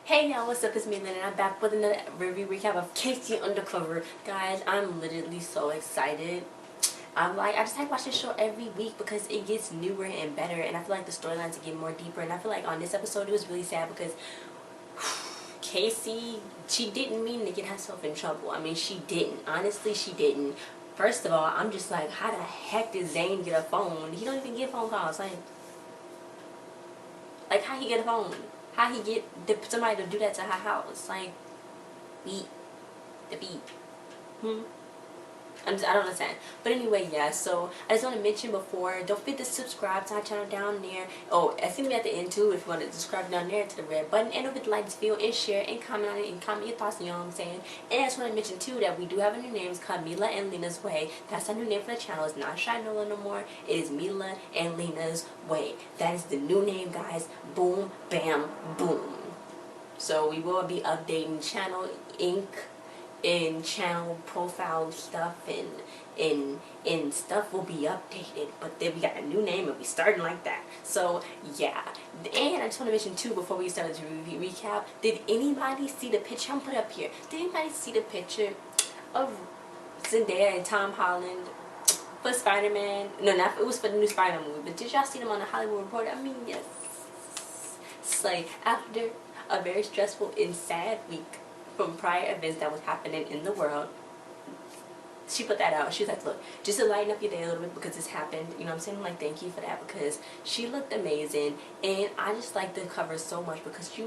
Hey y'all, what's up? It's Mila and I'm back with another review recap of KC Undercover. Guys, I'm literally so excited. I just like watch this show every week because it gets newer and better, and I feel like the storylines are getting more deeper, and I feel like on this episode it was really sad because Casey, she didn't mean to get herself in trouble. I mean, she didn't. Honestly, she didn't. First of all, I'm just like, how the heck did Zane get a phone? He don't even get phone calls. Like how he get a phone? How he get somebody to do that to her house? Like, beat. The beat. I don't understand. But anyway, yeah, so I just want to mention before, don't forget to subscribe to our channel down there. Oh, I think we at the end too if you want to subscribe down there to the red button. And don't forget to like this video and share and comment on it and comment your thoughts, you know what I'm saying? And I just want to mention too that we do have a new name. It's called Mila and Lena's Way. That's our new name for the channel. It's not Shy Nola no more. It is Mila and Lena's Way. That is the new name, guys. Boom, bam, boom. So we will be updating channel ink and channel profile stuff and stuff will be updated, but then we got a new name and we starting like that. So yeah, and I just want to mention too before we start the recap, did anybody see the picture I'm put up here? Did anybody see the picture of Zendaya and Tom Holland for Spider-Man? No, not it was for the new Spider-Man movie, but did y'all see them on the Hollywood Reporter? I mean, yes. It's like after a very stressful and sad week from prior events that was happening in the world, she put that out. She was like, look, just to lighten up your day a little bit because this happened, you know what I'm saying? Like, thank you for that, because she looked amazing, and I just like the cover so much because he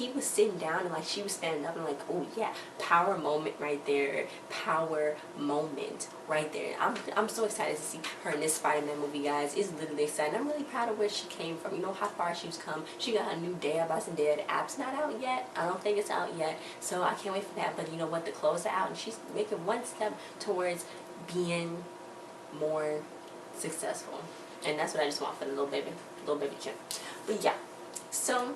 was sitting down and like she was standing up and like, oh yeah, power moment right there, power moment right there. I'm so excited to see her in this Spider-Man movie, guys. It's literally exciting. I'm really proud of where she came from. You know how far she's come. She got a new Day by Zendaya. The app's not out yet. I don't think it's out yet, so I can't wait for that. But you know what? The clothes are out, and she's making one step towards being more successful, and that's what I just want for the little baby chick. But yeah, so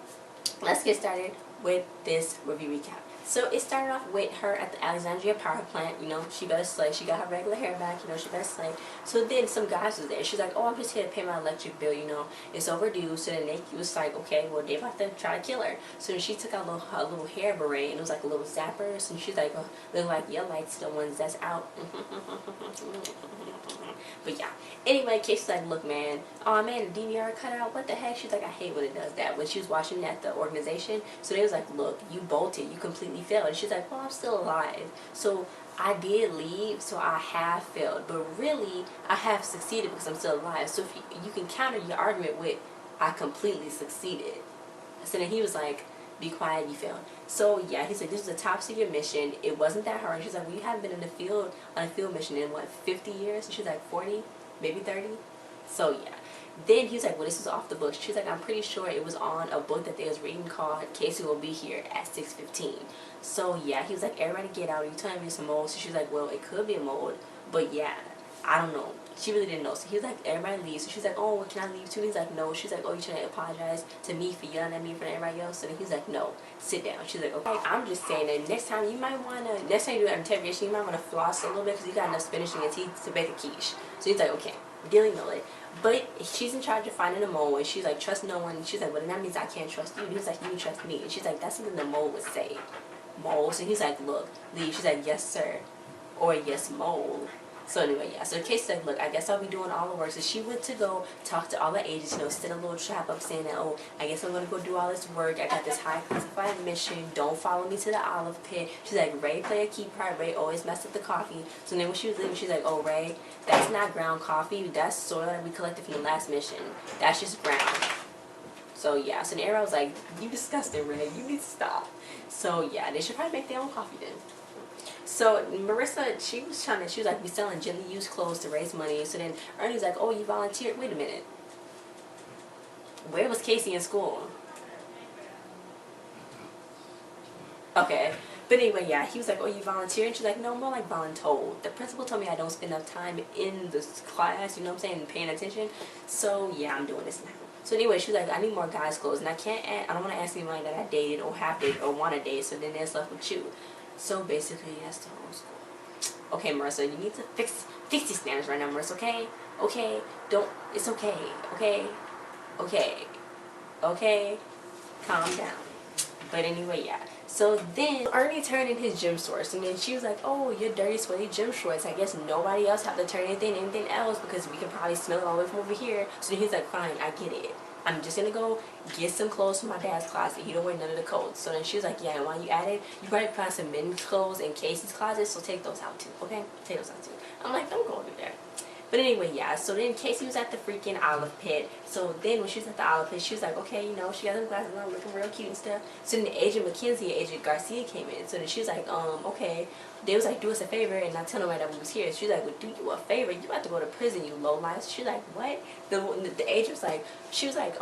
let's get started with this review recap. So it started off with her at the Alexandria power plant. You know, she better slay. She got her regular hair back. You know, she better slay. So then some guys was there. She's like, oh, I'm just here to pay my electric bill. You know, it's overdue. So then they was like, okay, well, they about to try to kill her. So then she took out a little hair beret, and it was like a little zapper. So she's like, oh, look like your light's the ones that's out. But yeah, anyway, Casey's like, look, man, oh man, the DVR cut out, what the heck? She's like, I hate when it does that. When she was watching at the organization, so they was like, look, you bolted, you completely failed. And she's like, well, I'm still alive. So I did leave, so I have failed, but really I have succeeded because I'm still alive. So if you can counter your argument with, I completely succeeded. So then he was like, be quiet, you failed. So yeah, he's like, this is a top secret mission. It wasn't that hard. She's like, well, you haven't been in the field on a field mission in what, 50 years? And she's like, 40, maybe 30. So yeah. Then he was like, well, this is off the books. She's like, I'm pretty sure it was on a book that they was reading called Casey Will Be Here at 6:15. So yeah, he was like, everybody get out. Are you telling me it's a mold? So she's like, well, it could be a mold, but yeah, I don't know. She really didn't know. So he was like, everybody leaves. So she's like, oh, well, can I leave too? And he's like, no. She's like, oh, you trying to apologize to me for yelling at me in front of everybody else? So then he's like, no, sit down. She's like, okay. I'm just saying that next time you might want to, next time you do an interrogation, you might want to floss a little bit because you got enough spinach in your teeth to bake a quiche. So he's like, okay, dealing with it. But she's in charge of finding a mole, and she's like, trust no one. And she's like, well, then that means I can't trust you. And he's like, you can trust me. And she's like, that's something the mole would say. Moles. And he's like, look, leave. She's like, yes, sir. Or yes, mole. So anyway, yeah, so Casey's like, look, I guess I'll be doing all the work. So she went to go talk to all the agents, you know, set a little trap up saying that, oh, I guess I'm going to go do all this work. I got this high classified mission. Don't follow me to the olive pit. She's like, Ray play a key part. Ray always messed up the coffee. So then when she was leaving, she's like, oh, Ray, that's not ground coffee. That's soil that we collected from the last mission. That's just ground. So yeah, so then everyone was like, you disgusting, Ray. You need to stop. So yeah, they should probably make their own coffee then. So Marissa, she was like, we selling gently used clothes to raise money. So then Ernie's like, oh, you volunteered? Wait a minute. Where was Casey in school? Okay. But anyway, yeah, he was like, oh, you volunteer? And she's like, no, more like voluntold. The principal told me I don't spend enough time in this class, you know what I'm saying, and paying attention. So yeah, I'm doing this now. So anyway, she's like, I need more guys' clothes. And I don't want to ask anybody that I dated or have dated or want to date. So then there's left with you. So basically, that's the whole school. Okay, Marissa, you need to fix these standards right now, Marissa, okay? Okay, it's okay, okay? Okay, calm down. But anyway, yeah. So then Ernie turned in his gym shorts, and then she was like, "Oh, your dirty, sweaty gym shorts. I guess nobody else have to turn anything else because we can probably smell it all the way from over here." So then he's like, "Fine, I get it. I'm just gonna go get some clothes from my dad's closet. He don't wear none of the coats." So then she was like, "Yeah, and while you at it, you probably find some men's clothes in Casey's closet, so take those out too, okay? Take those out too." I'm like, "Don't go over there." But anyway, yeah, so then Casey was at the freaking olive pit. So then when she was at the olive pit, she was like, okay, you know, she got them glasses on, looking real cute and stuff. So then Agent McKenzie and Agent Garcia came in. So then she was like, okay. They was like, do us a favor and not tell nobody that we was here. She was like, well, do you a favor. You about to go to prison, you low life. She was like, what? The agent was like, she was like,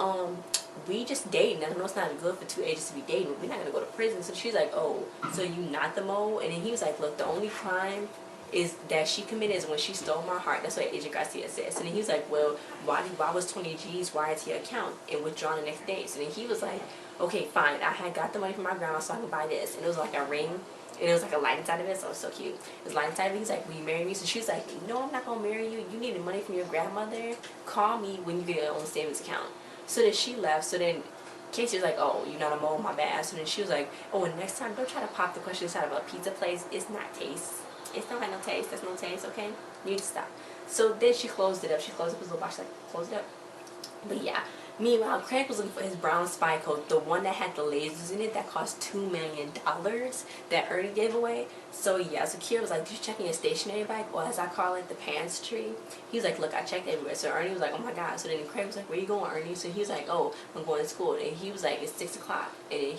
we just dating. I know it's not good for two agents to be dating. We're not going to go to prison. So she was like, oh, so you not the mole? And then he was like, look, the only crime is that she committed is when she stole my heart. That's what Agent Garcia said. So then he was like, well, why was 20 G's wired to your account and withdrawn the next day? So then he was like, okay, fine. I had got the money from my grandma so I could buy this. And it was like a ring. And it was like a light inside of it, so it was so cute. It was light inside of it. He's like, will you marry me? So she was like, no, I'm not going to marry you. You needed money from your grandmother. Call me when you get your own savings account. So then she left. So then Casey was like, oh, you're not a mole, my bad. So then she was like, oh, and next time, don't try to pop the question inside of a pizza place. It's not taste. It's not like no taste. There's no taste, okay? You need to stop. So then she closed it up. She closed up his little box. She's like, close it up. But yeah. Meanwhile, Craig was looking for his brown spy coat, the one that had the lasers in it that cost $2 million that Ernie gave away. So yeah, so Kira was like, did you check in your stationary bag, or as I call it, the pants tree? He was like, look, I checked everywhere. So Ernie was like, oh my god. So then Craig was like, where you going, Ernie? So he was like, oh, I'm going to school. And he was like, it's 6 o'clock. And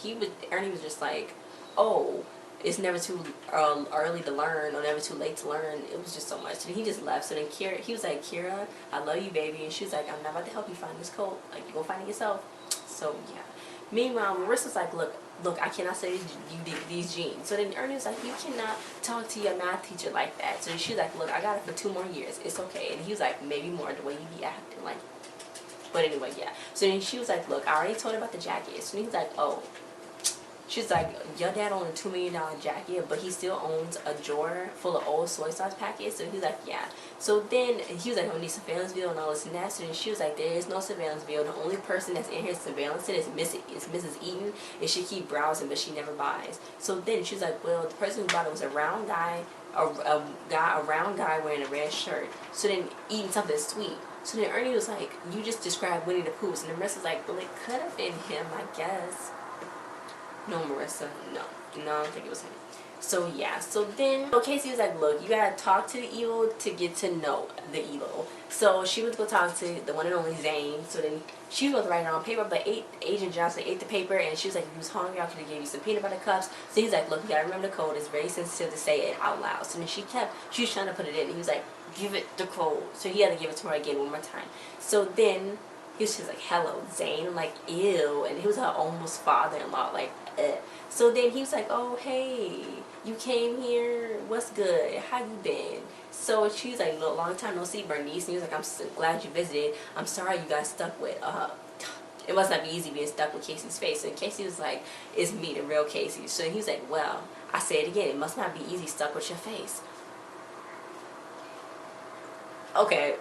Ernie was just like, oh, it's never too early to learn or never too late to learn. It was just so much. And he just left. So then Kira, he was like, Kira, I love you, baby. And she was like, I'm not about to help you find this coat. Like, you go find it yourself. So yeah. Meanwhile, Marissa's like, look, I cannot say you did these jeans. So then Ernie was like, you cannot talk to your math teacher like that. So she was like, look, I got it for 2 more years. It's okay. And he was like, maybe more the way you be acting. Like, but anyway, yeah. So then she was like, look, I already told her about the jacket. So he was like, oh. She's like, your dad owned a $2 million jacket, but he still owns a drawer full of old soy sauce packets. So he's like, yeah. So then he was like, oh, need surveillance video and all this and that. So then she was like, there is no surveillance video. The only person that's in here surveillancing is Mrs. Eaton, and she keep browsing, but she never buys. So then she was like, well, the person who bought it was a round guy, a round guy wearing a red shirt. So then eating something sweet. So then Ernie was like, you just described Winnie the Pooh. And the rest was like, well, it could have been him, I guess. No, Marissa, no, I don't think it was him. So yeah, so then Casey was like, look, you gotta talk to the evil to get to know the evil. So she was gonna talk to the one and only Zane. So then she was gonna write it on paper, but Agent Johnson ate the paper, and she was like, if you was hungry, I could have gave you some peanut butter cups. So he's like, look, you gotta remember the code. It's very sensitive to say it out loud. So then she was trying to put it in. He was like, give it the code. So he had to give it to her again one more time. So then he was just like, hello, Zane. I'm like, ew. And he was her almost father-in-law, like, So then he was like, oh, hey, you came here. What's good? How you been? So she was like, look, long time no see, Bernice. And he was like, I'm so glad you visited. I'm sorry you got stuck with, it must not be easy being stuck with Casey's face. And Casey was like, it's me, the real Casey. So he was like, well, I say it again. It must not be easy stuck with your face. Okay,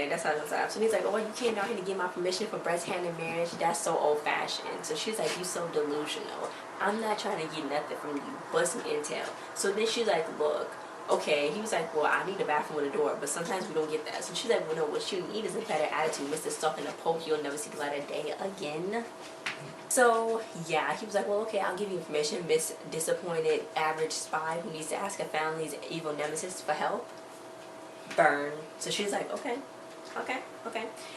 that's how it's up. So he's like, oh, you came down here to get my permission for breast hand in marriage? That's so old-fashioned. So she's like, you so delusional. I'm not trying to get nothing from you but some intel. So then she's like, look, okay. He was like, well, I need a bathroom with a door, but sometimes we don't get that. So she's like, well, no, what you need is a better attitude. Mr. Stuff in a poke, you'll never see the light of day again. So yeah, he was like, well, okay, I'll give you information. Miss Disappointed Average Spy who needs to ask her family's evil nemesis for help. Burn. So she's like, okay.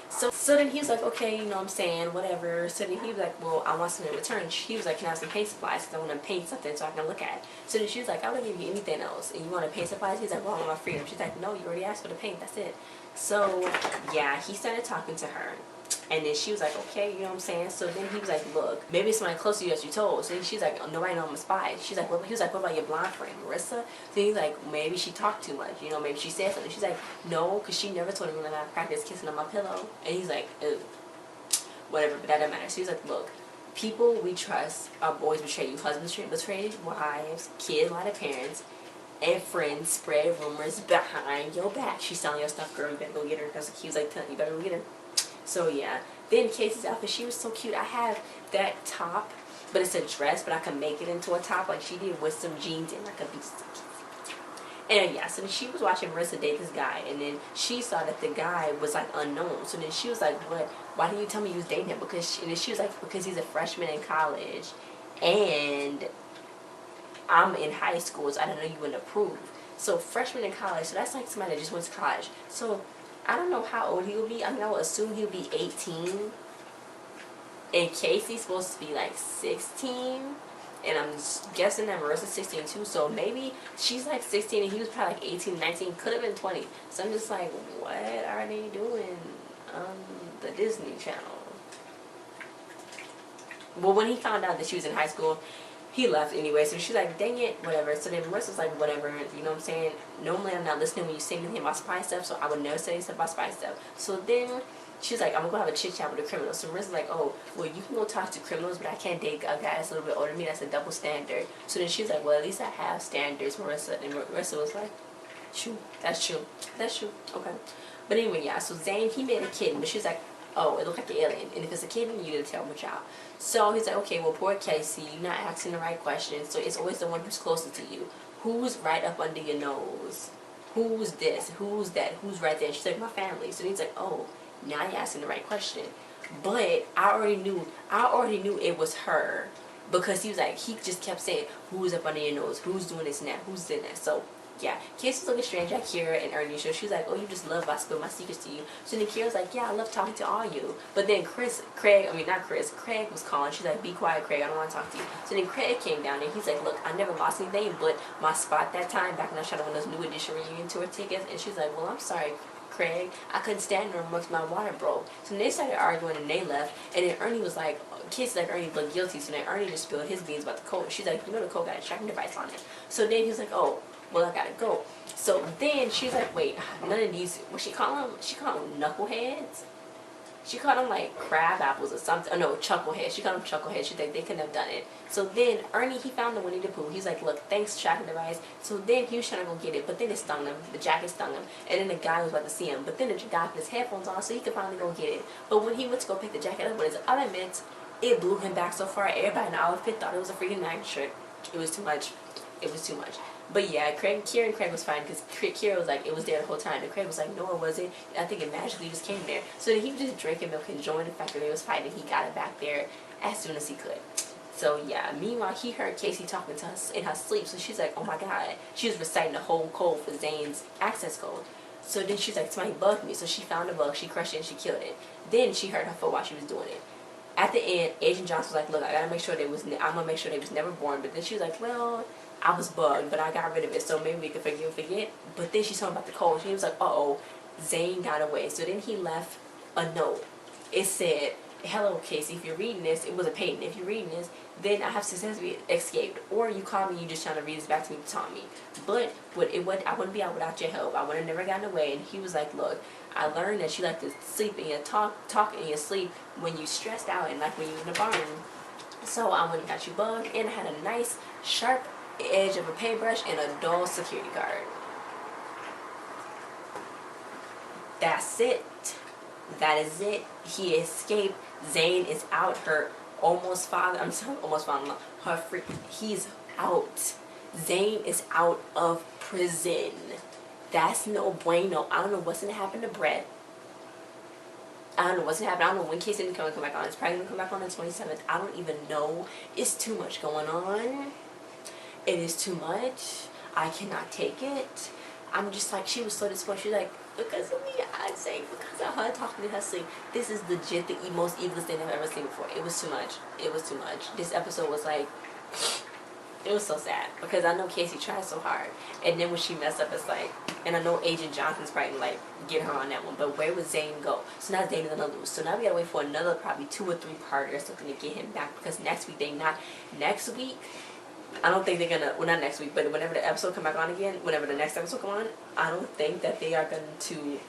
So then he was like, okay, you know what I'm saying, whatever. So then he was like, well, I want something in return. He was like, can I have some paint supplies? Because I want to paint something so I can look at it. So then she was like, I will give you anything else. And you want to paint supplies? He's like, well, I want my freedom. She's like, no, you already asked for the paint. That's it. So yeah, he started talking to her. And then she was like, okay, you know what I'm saying? So then he was like, look, maybe it's somebody close to you that you told. So then she's like, oh, nobody know I'm a spy. She's like, he was like, what about your blonde friend, Marissa? So he's like, maybe she talked too much. You know, maybe she said something. She's like, no, because she never told me when I practiced kissing on my pillow. And he's like, ew, whatever, but that doesn't matter. So he's like, look, people we trust are always betray you. Husbands betray wives, kids lie to parents, and friends spread rumors behind your back. She's selling your stuff, girl, you better go get her. Because he was like, you better go get her. So yeah, then Casey's outfit, she was so cute. I have that top but it's a dress, but I can make it into a top like she did with some jeans and like a beach. And yeah, so then she was watching Marissa date this guy, and then she saw that the guy was like unknown. So then she was like, "What? Why didn't you tell me you was dating him?" And then she was like, "Because he's a freshman in college, and I'm in high school, so I didn't know you wouldn't approve." So freshman in college, so that's like somebody that just went to college. So I don't know how old he will be. I mean, I would assume he'll be 18. And Casey's supposed to be like 16. And I'm guessing that Marissa's 16 too. So maybe she's like 16 and he was probably like 18, 19. Could have been 20. So I'm just like, what are they doing on the Disney Channel? Well, when he found out that she was in high school, he left anyway. So she's like, dang it, whatever. So then Marissa's like, whatever. You know what I'm saying? Normally I'm not listening when you say anything about spy stuff. So I would never say anything about spy stuff. So then she's like, I'm going to go have a chit chat with the criminals. So Marissa's like, oh, well, you can go talk to criminals, but I can't date a guy that's a little bit older than me. That's a double standard. So then she's like, well, at least I have standards, Marissa. And Marissa was like, true. That's true. That's true. Okay. But anyway, yeah. So Zane, he made a kitten, but she's like, oh, it looked like an alien. And if it's a kitten, you need to tell him which out. So he's like, okay, well, poor Casey, you're not asking the right questions. So it's always the one who's closer to you. Who's right up under your nose? Who's this? Who's that? Who's right there? She's like, my family. So he's like, oh, now you're asking the right question. But I already knew it was her. Because he was like, he just kept saying, who's up under your nose? Who's doing this and that? Who's doing that? So yeah, Casey's looking strange at Kira and Ernie. So she's like, oh, you just love if I spill my secrets to you. So then Kira's like, yeah, I love talking to all you. But then Craig was calling. She's like, be quiet, Craig, I don't want to talk to you. So then Craig came down and he's like, look, I never lost anything but my spot that time back when I was trying to win those New Edition reunion tour tickets. And she's like, well, I'm sorry, Craig, I couldn't stand her once my water broke. So then they started arguing and they left. And then Ernie was like, Casey's like, Ernie looked guilty. So then Ernie just spilled his beans about the code. She's like, you know the code got a tracking device on it. So then he was like, oh, well, I gotta go. So then she's like, wait, none of these, what she call them? She called them knuckleheads. She called them like crab apples or something. Oh no, chuckleheads. She called them chuckleheads. She think they couldn't have done it. So then Ernie, he found the Winnie the Pooh. He's like, look, thanks, tracking device. So then he was trying to go get it, but then it stung him. The jacket stung him. And then the guy was about to see him. But then the guy put his headphones on so he could finally go get it. But when he went to go pick the jacket up with his other mitts, it blew him back so far. Everybody in the Olive Pit thought it was a freaking night trick. It was too much. It was too much. But yeah, Kira and Craig was fine because Kira was like, it was there the whole time. And Craig was like, no, it wasn't. I think it magically just came there. So then he was just drinking milk, enjoying the fact that they was fighting. He got it back there as soon as he could. So yeah, meanwhile, he heard Casey talking to us in her sleep. So she's like, oh my God. She was reciting the whole code for Zane's access code. So then she's like, somebody bugged me. So she found the bug, she crushed it, and she killed it. Then she heard her foot while she was doing it. At the end, Agent Johnson was like, look, I gotta make sure I'm gonna make sure they was never born. But then she was like, well, I was bugged, but I got rid of it, so maybe we could forgive and forget. But then she's talking about the code. She was like, uh-oh, Zane got away. So then he left a note. It said, hello, Casey, if you're reading this, it was a Peyton. If you're reading this, then I have successfully escaped. Or you call me, you just trying to read this back to me to taunt me. But I wouldn't be out without your help. I would have never gotten away. And he was like, look, I learned that you like to sleep in your talk in your sleep when you stressed out and like when you're in the barn. So I went and got you bugged, and I had a nice, sharp edge of a paintbrush and a dull security guard. That's it. That is it. He escaped. Zane is out. Her almost father. I'm sorry, almost father. Her freak. He's out. Zane is out of prison. That's no bueno. I don't know what's gonna happen to Brett. I don't know what's gonna happen. I don't know when Casey is gonna come back on. It's probably gonna come back on the 27th. I don't even know. It's too much going on. It is too much. I cannot take it. I'm just like, she was so disappointed. She's like, because of me, I'd say, because of her talking to her sleep, this is legit the most evilest thing I've ever seen before. It was too much. It was too much. This episode was like, it was so sad. Because I know Casey tried so hard. And then when she messed up, it's like, and I know Agent Johnson's probably like, get her on that one. But where would Zane go? So now Zane is going to lose. So now we got to wait for another probably 2 or 3 parters to get him back. Because next week, next week, I don't think they're gonna, well, not next week, but whenever the episode come back on again, whenever the next episode come on, I don't think that they are going to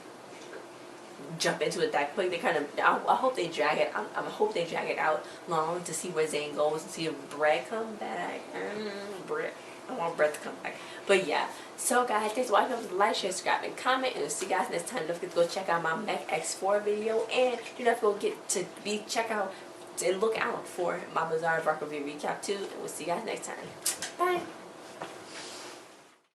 jump into it that quick. They kind of, I hope they drag it, I hope they drag it out long to see where Zane goes and see if Brett come back. Brett, I want Brett to come back. But yeah, so guys, thanks for watching. Don't forget to like, share, subscribe, and comment, and we'll see you guys next time. Don't forget to go check out my Mech X4 video, and do not forget to check out and look out for my Bizarre Rock Review recap too. And we'll see you guys next time.